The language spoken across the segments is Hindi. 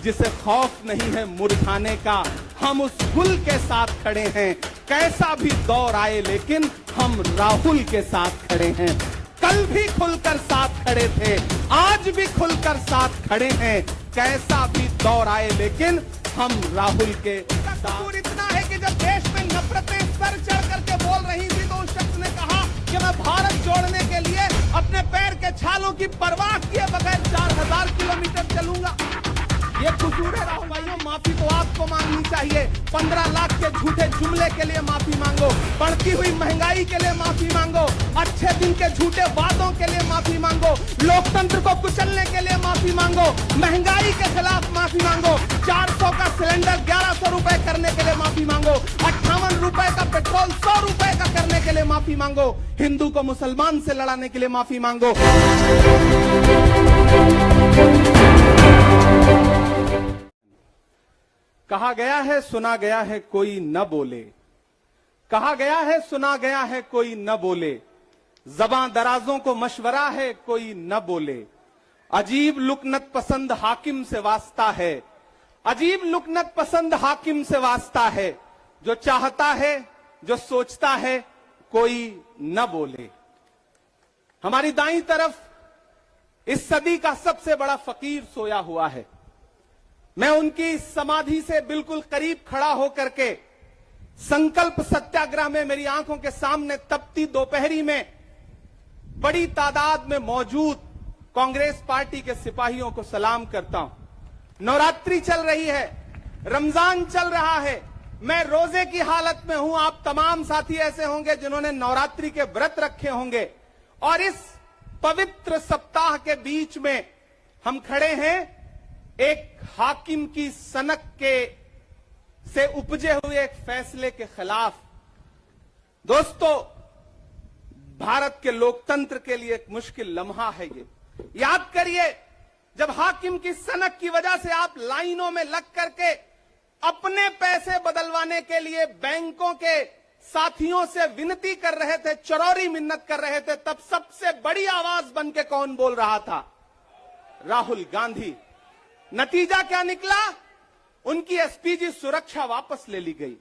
जिसे खौफ नहीं है मुरझाने का, हम उस गुल के साथ खड़े हैं। कैसा भी दौर आए लेकिन हम राहुल के साथ खड़े हैं। कल भी खुलकर साथ खड़े थे, आज भी खुलकर साथ खड़े हैं। कैसा भी दौर आए लेकिन हम राहुल के साथ। इतना है कि जब देश में नफरतें सर चढ़ करके बोल रही थी तो उस शख्स ने कहा कि मैं भारत जोड़ने के लिए अपने पैर के छालों की परवाह किए बगैर 4000 किलोमीटर चलूंगा। ये कसूर है राहुल भाइयों, माफी तो आपको मांगनी चाहिए। 15 लाख के झूठे जुमले के लिए माफी मांगो, बढ़ती हुई महंगाई के लिए माफी मांगो, अच्छे दिन के झूठे वादों के लिए माफी मांगो, लोकतंत्र को कुचलने के लिए माफी मांगो, महंगाई के खिलाफ माफी मांगो, 400 का सिलेंडर 1100 रुपए करने के लिए माफी मांगो, 58 रुपए का पेट्रोल 100 रुपए का करने के लिए माफी मांगो, हिंदू को मुसलमान से लड़ाने के लिए माफी मांगो। कहा गया है सुना गया है कोई न बोले, कहा गया है सुना गया है कोई न बोले, ज़बां दराजों को मशवरा है कोई न बोले। अजीब लुकनत पसंद हाकिम से वास्ता है, अजीब लुकनत पसंद हाकिम से वास्ता है, जो चाहता है जो सोचता है कोई न बोले। हमारी दाईं तरफ इस सदी का सबसे बड़ा फकीर सोया हुआ है। मैं उनकी समाधि से बिल्कुल करीब खड़ा होकर के संकल्प सत्याग्रह में मेरी आंखों के सामने तपती दोपहरी में बड़ी तादाद में मौजूद कांग्रेस पार्टी के सिपाहियों को सलाम करता हूं। नवरात्रि चल रही है, रमजान चल रहा है, मैं रोजे की हालत में हूं। आप तमाम साथी ऐसे होंगे जिन्होंने नवरात्रि के व्रत रखे होंगे और इस पवित्र सप्ताह के बीच में हम खड़े हैं एक हाकिम की सनक के से उपजे हुए एक फैसले के खिलाफ। दोस्तों, भारत के लोकतंत्र के लिए एक मुश्किल लम्हा है ये। याद करिए, जब हाकिम की सनक की वजह से आप लाइनों में लग करके अपने पैसे बदलवाने के लिए बैंकों के साथियों से विनती कर रहे थे, चरौरी मिन्नत कर रहे थे, तब सबसे बड़ी आवाज बन के कौन बोल रहा था? राहुल गांधी। नतीजा क्या निकला? उनकी एसपीजी सुरक्षा वापस ले ली गई।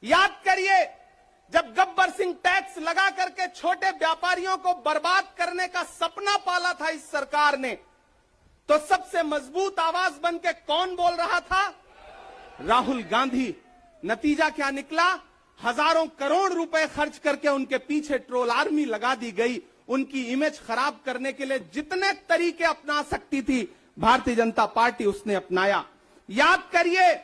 याद करिए, जब गब्बर सिंह टैक्स लगा करके छोटे व्यापारियों को बर्बाद करने का सपना पाला था इस सरकार ने, तो सबसे मजबूत आवाज बन के कौन बोल रहा था? राहुल गांधी। नतीजा क्या निकला? हजारों करोड़ रुपए खर्च करके उनके पीछे ट्रोल आर्मी लगा दी गई। उनकी इमेज खराब करने के लिए जितने तरीके अपना सकती थी भारतीय जनता पार्टी उसने अपनाया। याद करिए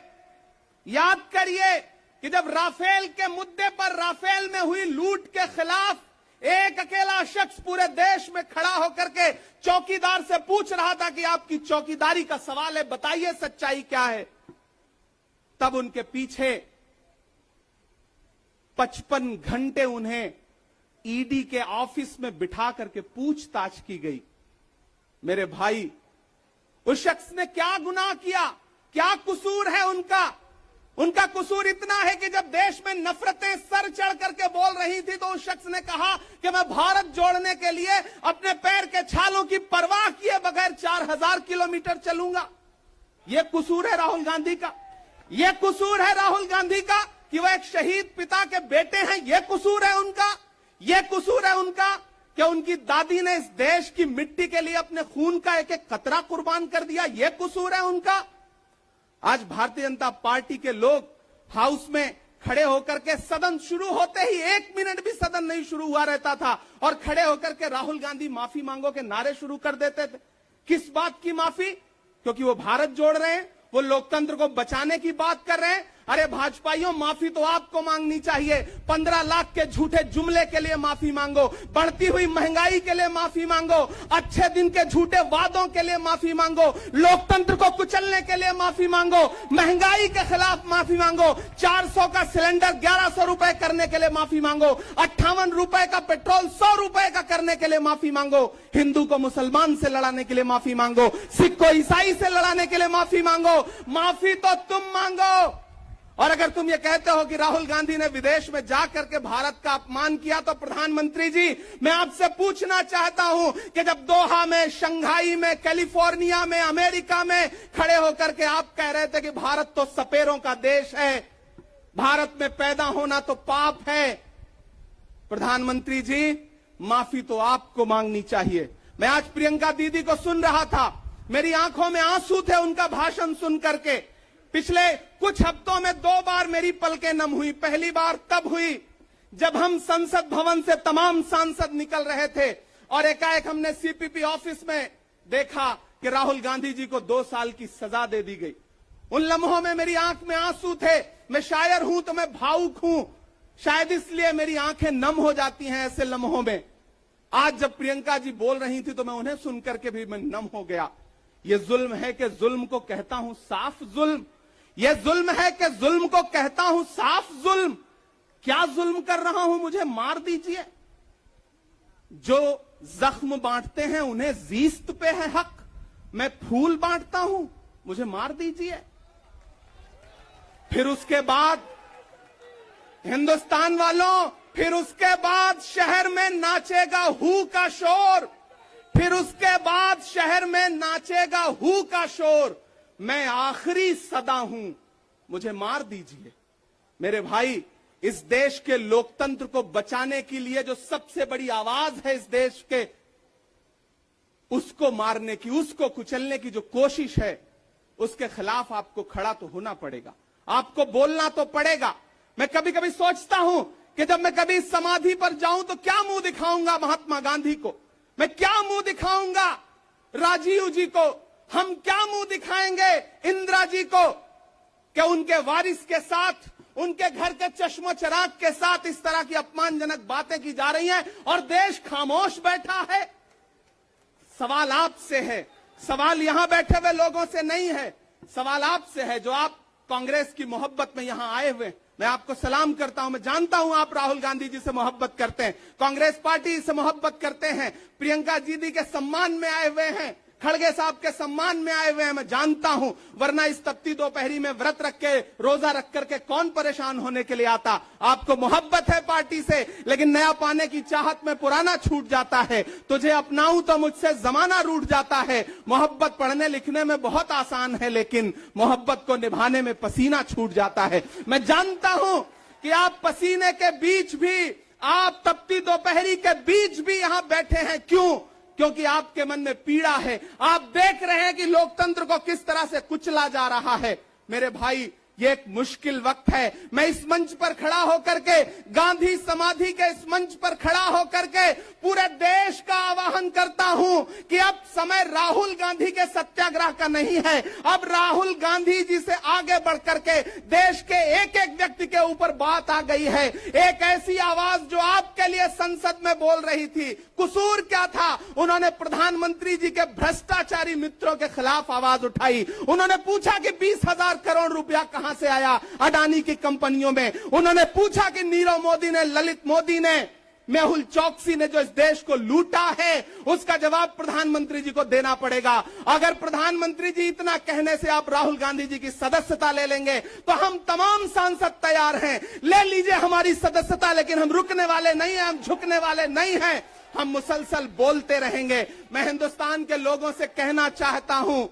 कि जब राफेल के मुद्दे पर, राफेल में हुई लूट के खिलाफ एक अकेला शख्स पूरे देश में खड़ा होकर के चौकीदार से पूछ रहा था कि आपकी चौकीदारी का सवाल है, बताइए सच्चाई क्या है, तब उनके पीछे 55 घंटे उन्हें ईडी के ऑफिस में बिठा करके पूछताछ की गई। मेरे भाई, उस शख्स ने क्या गुनाह किया? क्या कसूर है उनका? उनका कसूर इतना है कि जब देश में नफरतें सर चढ़ करके बोल रही थी तो उस शख्स ने कहा कि मैं भारत जोड़ने के लिए अपने पैर के छालों की परवाह किए बगैर 4000 किलोमीटर चलूंगा। यह कसूर है राहुल गांधी का। यह कसूर है राहुल गांधी का कि वह एक शहीद पिता के बेटे हैं। यह कसूर है उनका। यह कसूर है उनका कि उनकी दादी ने इस देश की मिट्टी के लिए अपने खून का एक एक कतरा कुर्बान कर दिया। यह कसूर है उनका। आज भारतीय जनता पार्टी के लोग हाउस में खड़े होकर के, सदन शुरू होते ही 1 मिनट भी सदन नहीं शुरू हुआ रहता था, और खड़े होकर के राहुल गांधी माफी मांगो के नारे शुरू कर देते थे। किस बात की माफी? क्योंकि वो भारत जोड़ रहे हैं, वो लोकतंत्र को बचाने की बात कर रहे हैं। अरे भाजपाइयों, माफी तो आपको मांगनी चाहिए। 15 लाख के झूठे जुमले के लिए माफी मांगो, बढ़ती हुई महंगाई के लिए माफी मांगो, अच्छे दिन के झूठे वादों के लिए माफी मांगो, लोकतंत्र को कुचलने के लिए माफी मांगो, महंगाई के खिलाफ माफी मांगो, 400 का सिलेंडर 1100 रुपए करने के लिए माफी मांगो, 58 रुपए का पेट्रोल 100 रुपए का करने के लिए माफी मांगो, हिंदू को मुसलमान से लड़ाने के लिए माफी मांगो, सिख को ईसाई से लड़ाने के लिए माफी मांगो। माफी तो तुम मांगो, और अगर तुम ये कहते हो कि राहुल गांधी ने विदेश में जाकर के भारत का अपमान किया, तो प्रधानमंत्री जी मैं आपसे पूछना चाहता हूं कि जब दोहा में, शंघाई में, कैलिफोर्निया में, अमेरिका में खड़े होकर के आप कह रहे थे कि भारत तो सपेरों का देश है, भारत में पैदा होना तो पाप है, प्रधानमंत्री जी माफी तो आपको मांगनी चाहिए। मैं आज प्रियंका दीदी को सुन रहा था, मेरी आंखों में आंसू थे उनका भाषण सुन करके। पिछले कुछ हफ्तों में 2 बार मेरी पलकें नम हुई। पहली बार तब हुई जब हम संसद भवन से तमाम सांसद निकल रहे थे और एकाएक हमने सीपीपी ऑफिस में देखा कि राहुल गांधी जी को 2 साल की सजा दे दी गई। उन लम्हों में मेरी आंख में आंसू थे। मैं शायर हूं तो मैं भावुक हूं, शायद इसलिए मेरी आंखें नम हो जाती हैं ऐसे लम्हों में। आज जब प्रियंका जी बोल रही थी तो मैं उन्हें सुनकर के भी मैं नम हो गया। ये जुल्म है कि जुल्म को कहता हूं साफ जुल्म, ये जुल्म है कि जुल्म को कहता हूं साफ जुल्म। क्या जुल्म कर रहा हूं, मुझे मार दीजिए। जो जख्म बांटते हैं उन्हें जीस्त पे है हक, मैं फूल बांटता हूं, मुझे मार दीजिए। फिर उसके बाद हिंदुस्तान वालों, फिर उसके बाद शहर में नाचेगा हू का शोर, फिर उसके बाद शहर में नाचेगा हू का शोर। मैं आखिरी सदा हूं, मुझे मार दीजिए। मेरे भाई, इस देश के लोकतंत्र को बचाने के लिए जो सबसे बड़ी आवाज है इस देश के, उसको मारने की, उसको कुचलने की जो कोशिश है, उसके खिलाफ आपको खड़ा तो होना पड़ेगा, आपको बोलना तो पड़ेगा। मैं कभी कभी सोचता हूं कि जब मैं कभी समाधि पर जाऊं तो क्या मुंह दिखाऊंगा महात्मा गांधी को, मैं क्या मुंह दिखाऊंगा राजीव जी को, हम क्या मुंह दिखाएंगे इंदिरा जी को कि उनके वारिस के साथ, उनके घर के चश्मो चिराग के साथ इस तरह की अपमानजनक बातें की जा रही हैं और देश खामोश बैठा है। सवाल आपसे है, सवाल यहां बैठे हुए लोगों से नहीं है, सवाल आपसे है जो आप कांग्रेस की मोहब्बत में यहां आए हुए। मैं आपको सलाम करता हूं, मैं जानता हूं आप राहुल गांधी जी से मोहब्बत करते हैं, कांग्रेस पार्टी से मोहब्बत करते हैं, प्रियंका दीदी के सम्मान में आए हुए हैं, खड़गे साहब के सम्मान में आए हुए हैं, मैं जानता हूं। वरना इस तपती दोपहरी में व्रत रख के, रोजा रख करके कौन परेशान होने के लिए आता। आपको मोहब्बत है पार्टी से, लेकिन नया पाने की चाहत में पुराना छूट जाता है। तुझे अपनाऊं तो मुझसे जमाना रूठ जाता है। मोहब्बत पढ़ने लिखने में बहुत आसान है, लेकिन मोहब्बत को निभाने में पसीना छूट जाता है। मैं जानता हूं कि आप पसीने के बीच भी, आप तपती दोपहरी के बीच भी यहां बैठे हैं। क्यों? क्योंकि आपके मन में पीड़ा है। आप देख रहे हैं कि लोकतंत्र को किस तरह से कुचला जा रहा है। मेरे भाई, ये एक मुश्किल वक्त है। मैं इस मंच पर खड़ा होकर के, गांधी समाधि के इस मंच पर खड़ा होकर के पूरे देश का आह्वान करता हूं कि अब समय राहुल गांधी के सत्याग्रह का नहीं है। अब राहुल गांधी जी से आगे बढ़ करके देश के एक एक व्यक्ति के ऊपर बात आ गई है। एक ऐसी आवाज जो आपके लिए संसद में बोल रही थी, कसूर क्या था? उन्होंने प्रधानमंत्री जी के भ्रष्टाचारी मित्रों के खिलाफ आवाज उठाई। उन्होंने पूछा कि 20,000 करोड़ रुपया कहां से आया अडानी की कंपनियों में। उन्होंने पूछा कि नीरव मोदी ने, ललित मोदी ने, मेहुल चौकसी ने जो इस देश को लूटा है, उसका जवाब प्रधानमंत्री जी को देना पड़ेगा। अगर प्रधानमंत्री जी इतना कहने से आप राहुल गांधी जी की सदस्यता ले लेंगे तो हम तमाम सांसद तैयार हैं। ले लीजिए हमारी सदस्यता, लेकिन हम रुकने वाले नहीं हैं, हम झुकने वाले नहीं हैं। हम मुसलसल बोलते रहेंगे। मैं हिंदुस्तान के लोगों से कहना चाहता हूं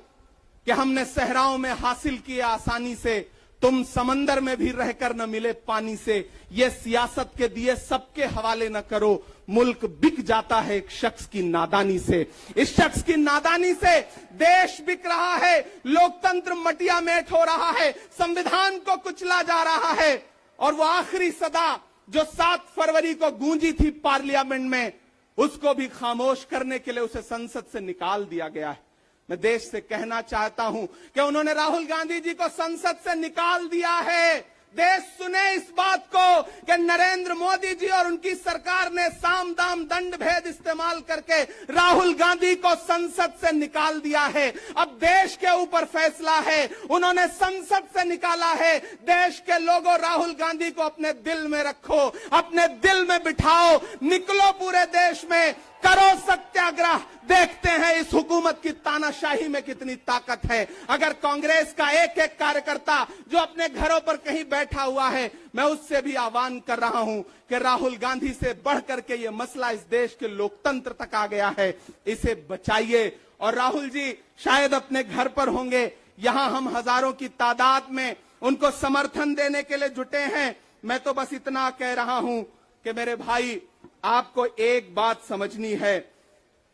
कि हमने सहराओं में हासिल किया आसानी से, तुम समंदर में भी रहकर न मिले पानी से। ये सियासत के दिए सबके हवाले न करो, मुल्क बिक जाता है एक शख्स की नादानी से। इस शख्स की नादानी से देश बिक रहा है, लोकतंत्र मटिया मेट हो रहा है, संविधान को कुचला जा रहा है। और वो आखिरी सदा जो 7 फरवरी को गूंजी थी पार्लियामेंट में, उसको भी खामोश करने के लिए उसे संसद से निकाल दिया गया है। मैं देश से कहना चाहता हूं कि उन्होंने राहुल गांधी जी को संसद से निकाल दिया है। देश सुने इस बात को कि नरेंद्र मोदी जी और उनकी सरकार ने साम दाम दंड भेद इस्तेमाल करके राहुल गांधी को संसद से निकाल दिया है। अब देश के ऊपर फैसला है, उन्होंने संसद से निकाला है। देश के लोगों, राहुल गांधी को अपने दिल में रखो, अपने दिल में बिठाओ, निकलो पूरे देश में, करो सत्याग्रह, देखते हैं इस हुकूमत की तानाशाही में कितनी ताकत है। अगर कांग्रेस का एक एक कार्यकर्ता जो अपने घरों पर कहीं बैठा हुआ है, मैं उससे भी आह्वान कर रहा हूं कि राहुल गांधी से बढ़ करके ये मसला इस देश के लोकतंत्र तक आ गया है, इसे बचाइए। और राहुल जी शायद अपने घर पर होंगे, यहां हम हजारों की तादाद में उनको समर्थन देने के लिए जुटे हैं। मैं तो बस इतना कह रहा हूं कि मेरे भाई, आपको एक बात समझनी है,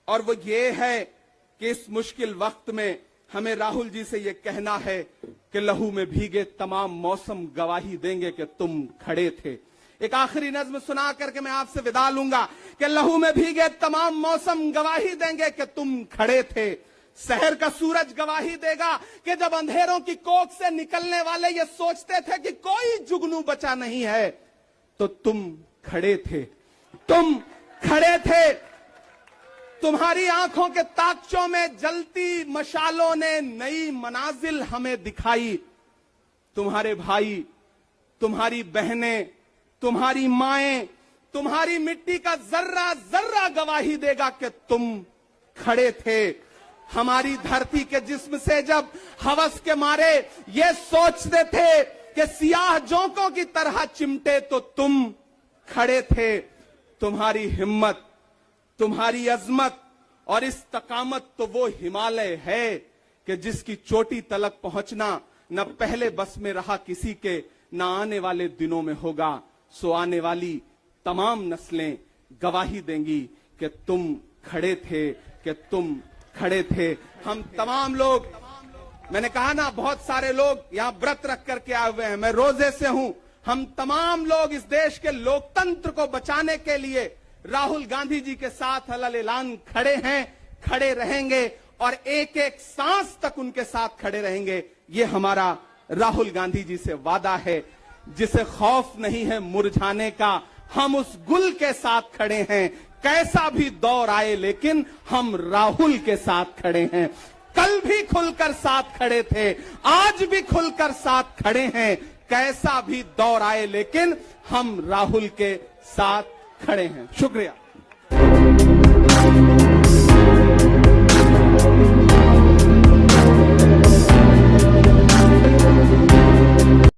और वो ये है कि इस मुश्किल वक्त में हमें राहुल जी से ये कहना है कि लहू में भीगे तमाम मौसम गवाही देंगे कि तुम खड़े थे। एक आखिरी नज्म सुना करके मैं आपसे विदा लूंगा कि लहू में भीगे तमाम मौसम गवाही देंगे कि तुम खड़े थे। शहर का सूरज गवाही देगा कि जब अंधेरों की कोख से निकलने वाले ये सोचते थे कि कोई जुगनू बचा नहीं है, तो तुम खड़े थे, तुम खड़े थे। तुम्हारी आंखों के ताकचों में जलती मशालों ने नई मनाजिल हमें दिखाई। तुम्हारे भाई, तुम्हारी बहनें, तुम्हारी माएं, तुम्हारी मिट्टी का जर्रा जर्रा गवाही देगा कि तुम खड़े थे। हमारी धरती के जिस्म से जब हवस के मारे ये सोचते थे कि सियाह जोंकों की तरह चिमटे, तो तुम खड़े थे। तुम्हारी हिम्मत, तुम्हारी अजमत और इस्तकामत तो वो हिमालय है कि जिसकी चोटी तलक पहुंचना न पहले बस में रहा किसी के, न आने वाले दिनों में होगा। सो आने वाली तमाम नस्लें गवाही देंगी कि तुम खड़े थे, कि तुम खड़े थे। हम तमाम लोग, मैंने कहा ना, बहुत सारे लोग यहां व्रत रख करके आए हुए हैं, मैं रोजे से हूं। हम तमाम लोग इस देश के लोकतंत्र को बचाने के लिए राहुल गांधी जी के साथ अलल ऐलान खड़े हैं, खड़े रहेंगे और एक एक सांस तक उनके साथ खड़े रहेंगे। ये हमारा राहुल गांधी जी से वादा है। जिसे खौफ नहीं है मुरझाने का, हम उस गुल के साथ खड़े हैं। कैसा भी दौर आए लेकिन हम राहुल के साथ खड़े हैं। कल भी खुलकर साथ खड़े थे, आज भी खुलकर साथ खड़े हैं। कैसा भी दौर आए लेकिन हम राहुल के साथ खड़े हैं। शुक्रिया।